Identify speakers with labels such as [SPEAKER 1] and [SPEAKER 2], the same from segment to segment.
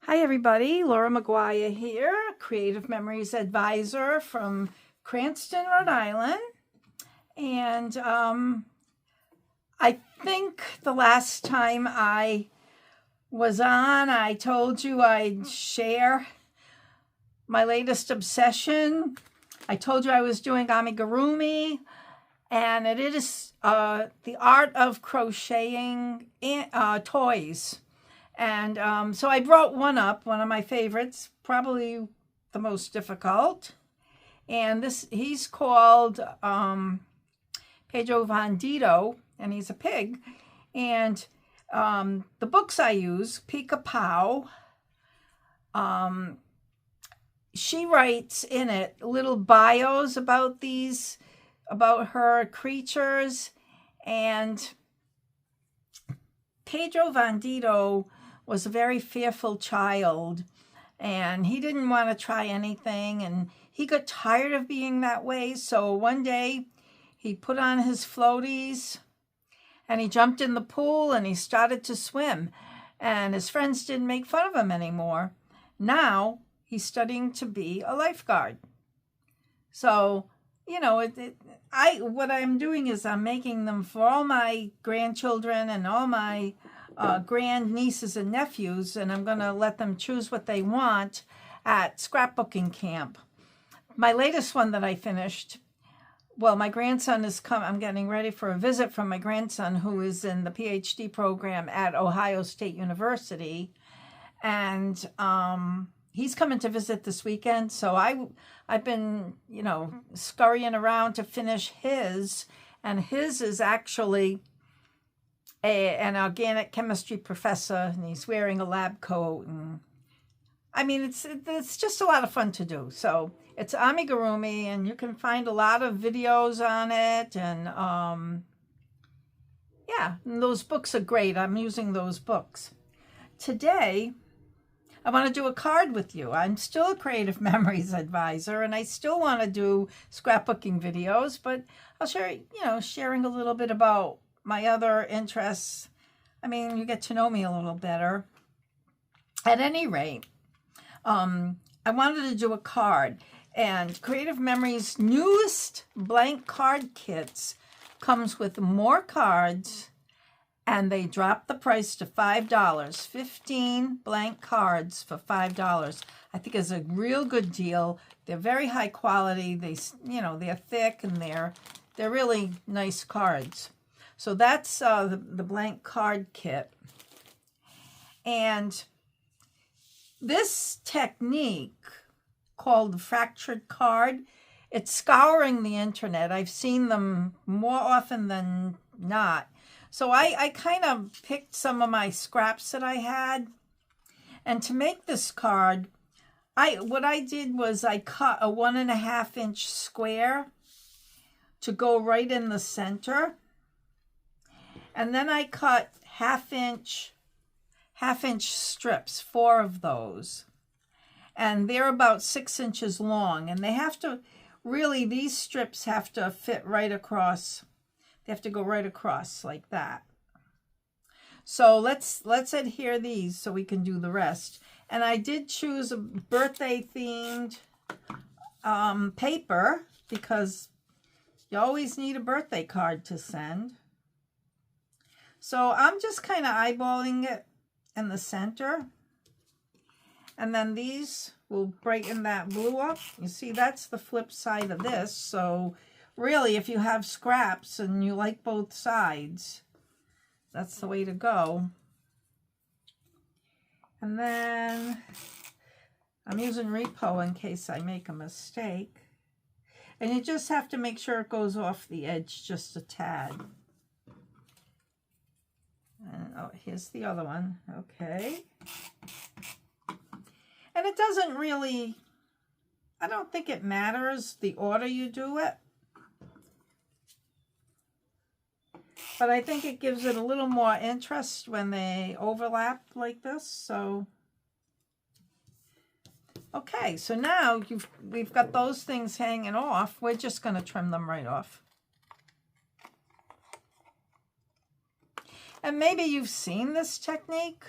[SPEAKER 1] Hi, everybody. Laura McGuire here, Creative Memories Advisor from Cranston, Rhode Island. And I think the last time I was on, I told you I'd share my latest obsession. I told you I was doing amigurumi, and it is the art of crocheting toys. And so I brought one up, one of my favorites, probably the most difficult. And he's called Pedro Vandito, and he's a pig. And the books I use, Pika Pow, she writes in it little bios about her creatures. And Pedro Vandito was a very fearful child, and he didn't want to try anything, and he got tired of being that way. So one day he put on his floaties and he jumped in the pool and he started to swim, and his friends didn't make fun of him anymore. Now he's studying to be a lifeguard. So, what I'm doing is I'm making them for all my grandchildren and all my grand nieces and nephews, and I'm going to let them choose what they want at scrapbooking camp. My latest one that I finished, well, my grandson is coming. I'm getting ready for a visit from my grandson, who is in the PhD program at Ohio State University, and he's coming to visit this weekend. So I've been, scurrying around to finish his, and his is actually an organic chemistry professor, and he's wearing a lab coat, and I mean it's just a lot of fun to do. So it's amigurumi, and you can find a lot of videos on it, and and those books are great. I'm using those books. Today I want to do a card with you. I'm still a Creative Memories Advisor, and I still want to do scrapbooking videos, but I'll share, sharing a little bit about my other interests. I mean, you get to know me a little better. At any rate, I wanted to do a card, and Creative Memories' newest blank card kits comes with more cards, and they dropped the price to $5. 15 blank cards for $5. I think is a real good deal. They're very high quality. They're thick, and they're really nice cards. So that's the blank card kit. And this technique called the fractured card, it's scouring the internet. I've seen them more often than not. So I kind of picked some of my scraps that I had. And to make this card, what I did was I cut a 1.5 inch square to go right in the center. And then I cut half-inch strips, 4 of those. And they're about 6 inches long. And they have to, really, these strips have to fit right across. They have to go right across like that. So let's adhere these so we can do the rest. And I did choose a birthday-themed paper, because you always need a birthday card to send. So I'm just kind of eyeballing it in the center. And then these will brighten that blue up. You see, that's the flip side of this. So really, if you have scraps and you like both sides, that's the way to go. And then I'm using Repo in case I make a mistake. And you just have to make sure it goes off the edge just a tad. And, here's the other one. Okay. And it doesn't really, I don't think it matters the order you do it. But I think it gives it a little more interest when they overlap like this. So, okay, so now we've got those things hanging off. We're just going to trim them right off. And maybe you've seen this technique.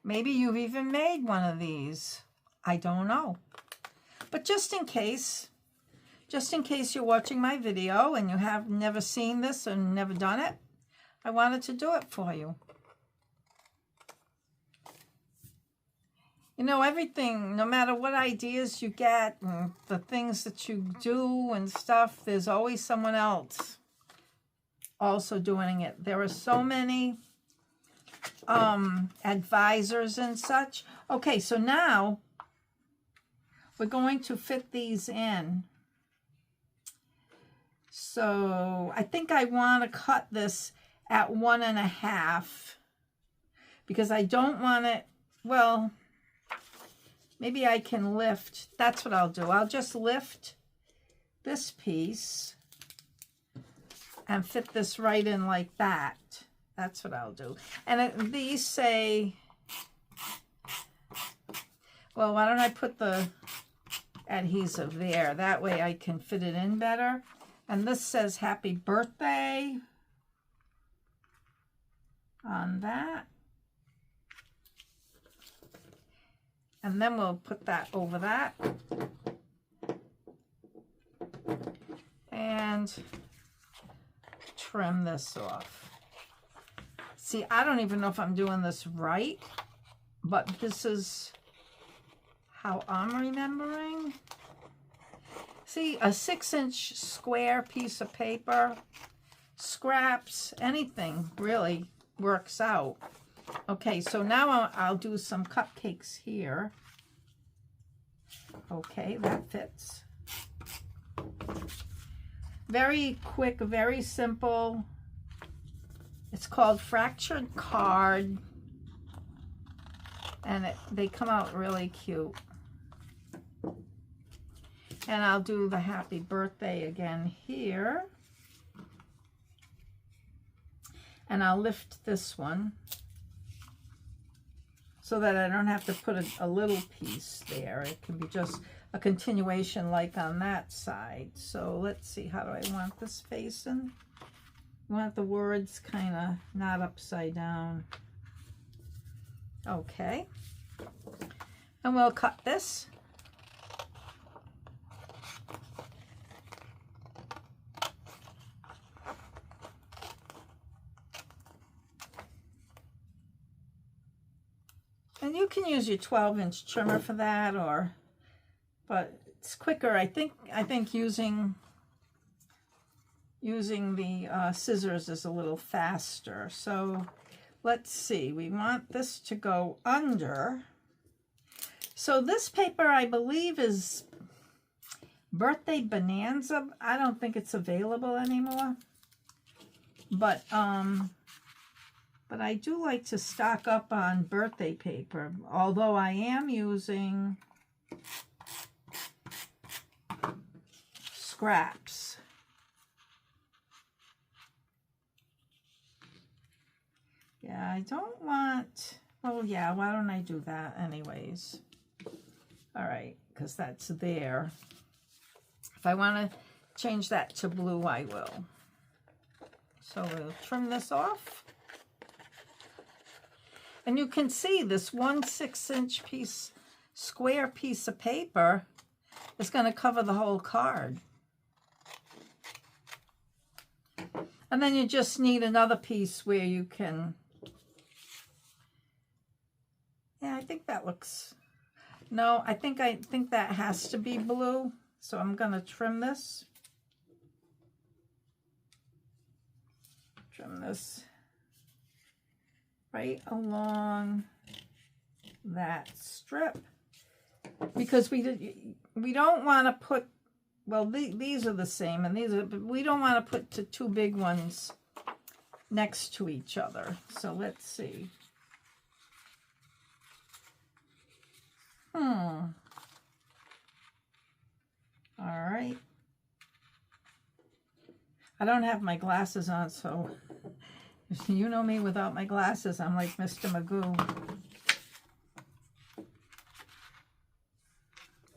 [SPEAKER 1] Maybe you've even made one of these. I don't know. But just in case you're watching my video and you have never seen this and never done it, I wanted to do it for you. You know, everything, no matter what ideas you get and the things that you do and stuff, there's always someone else also doing it. There are so many advisors and such. Okay, so now we're going to fit these in. So I think I want to cut this at 1.5 because I don't want it, well, maybe I can lift. That's what I'll do. I'll just lift this piece and fit this right in like that. That's what I'll do. And these say, well, why don't I put the adhesive there? That way I can fit it in better. And this says happy birthday on that. And then we'll put that over that. And trim this off. See, I don't even know if I'm doing this right, but this is how I'm remembering. See, a 6-inch square piece of paper, scraps, anything really works out. Okay, so now I'll do some cupcakes here. Okay, that fits. Very quick, very simple. It's called Fractured Card. And they come out really cute. And I'll do the happy birthday again here. And I'll lift this one so that I don't have to put a little piece there. It can be just a continuation like on that side. So let's see, how do I want this facing? I want the words kind of not upside down. Okay. And we'll cut this. And you can use your 12-inch trimmer for that, but it's quicker. I think using the scissors is a little faster. So let's see. We want this to go under. So this paper, I believe, is Birthday Bonanza. I don't think it's available anymore. But I do like to stock up on birthday paper, although I am using scraps. Yeah, I don't want, well, yeah, why don't I do that anyways? All right, because that's there. If I want to change that to blue, I will. So we'll trim this off. And you can see this 1 6-inch piece, square piece of paper is going to cover the whole card. And then you just need another piece where you can, yeah, I think that looks, no, I think that has to be blue. So I'm going to trim this. Trim this right along that strip, because we don't want to put, well, these are the same, and these are, but we don't want to put two big ones next to each other. So let's see. All right. I don't have my glasses on, so you know me without my glasses. I'm like Mr. Magoo.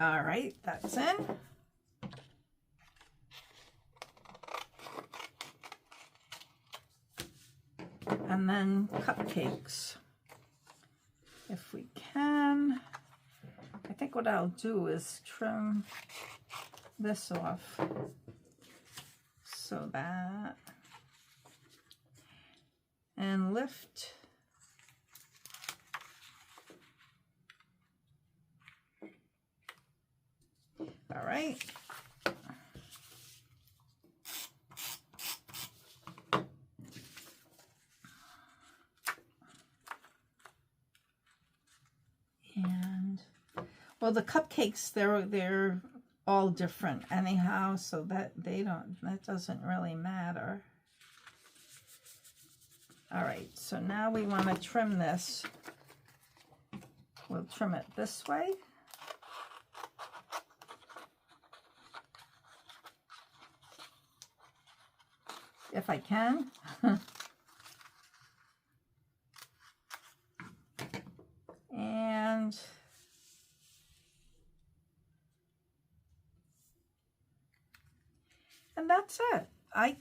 [SPEAKER 1] All right, that's in. And then cupcakes. if we can. I think what I'll do is trim this off so that, and lift. All right. And well, the cupcakes, they're all different anyhow, so that doesn't really matter. All right, so now we want to trim this. We'll trim it this way. If I can. And that's it. I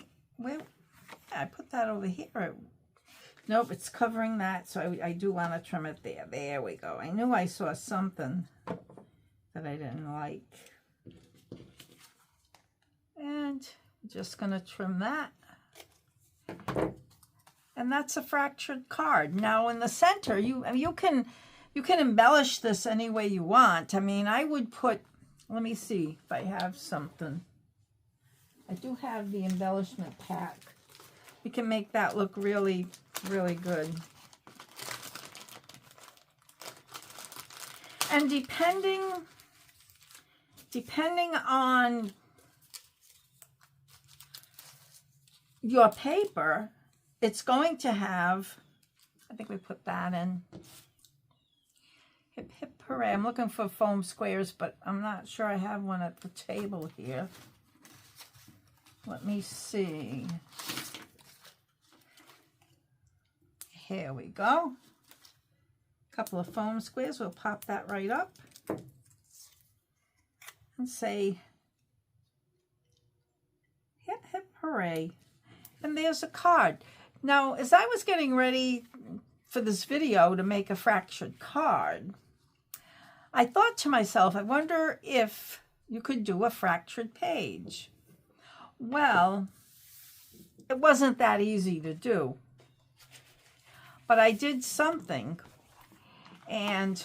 [SPEAKER 1] put that over here. Nope, it's covering that, so I do want to trim it there. There we go. I knew I saw something that I didn't like. And I'm just going to trim that. And that's a fractured card. Now in the center, you can embellish this any way you want. I mean, I would put, let me see if I have something. I do have the embellishment pack. You can make that look really, really good. And depending on your paper, it's going to have, I think we put that in. Hip, hip, hooray. I'm looking for foam squares, but I'm not sure I have one at the table here. Let me see. Here we go. A couple of foam squares. We'll pop that right up and say, hip, hip, hooray. And there's a card. Now, as I was getting ready for this video to make a fractured card, I thought to myself, I wonder if you could do a fractured page. Well, it wasn't that easy to do, but I did something, and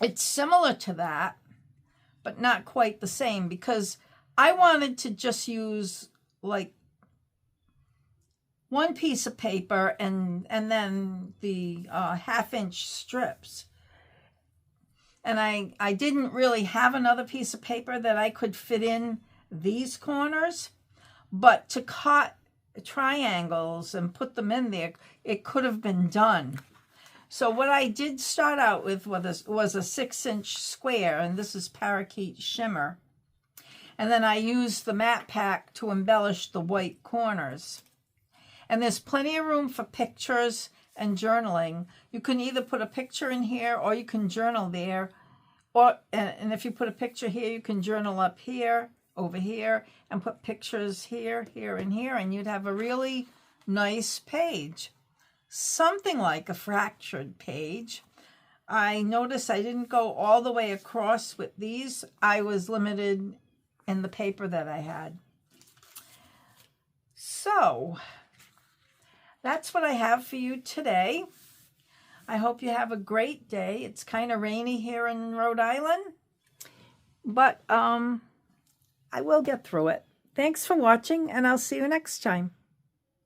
[SPEAKER 1] it's similar to that, but not quite the same, because I wanted to just use like one piece of paper and then the 1/2-inch strips. And I didn't really have another piece of paper that I could fit in these corners, but to cut triangles and put them in there, it could have been done. So what I did start out with was a 6-inch square, and this is Parakeet Shimmer. And then I used the matte pack to embellish the white corners. And there's plenty of room for pictures and journaling. You can either put a picture in here or you can journal there. And if you put a picture here, you can journal up here, over here, and put pictures here, here, and here, and you'd have a really nice page. Something like a fractured page. I noticed I didn't go all the way across with these. I was limited in the paper that I had. So that's what I have for you today. I hope you have a great day. It's kind of rainy here in Rhode Island, but I will get through it. Thanks for watching, and I'll see you next time.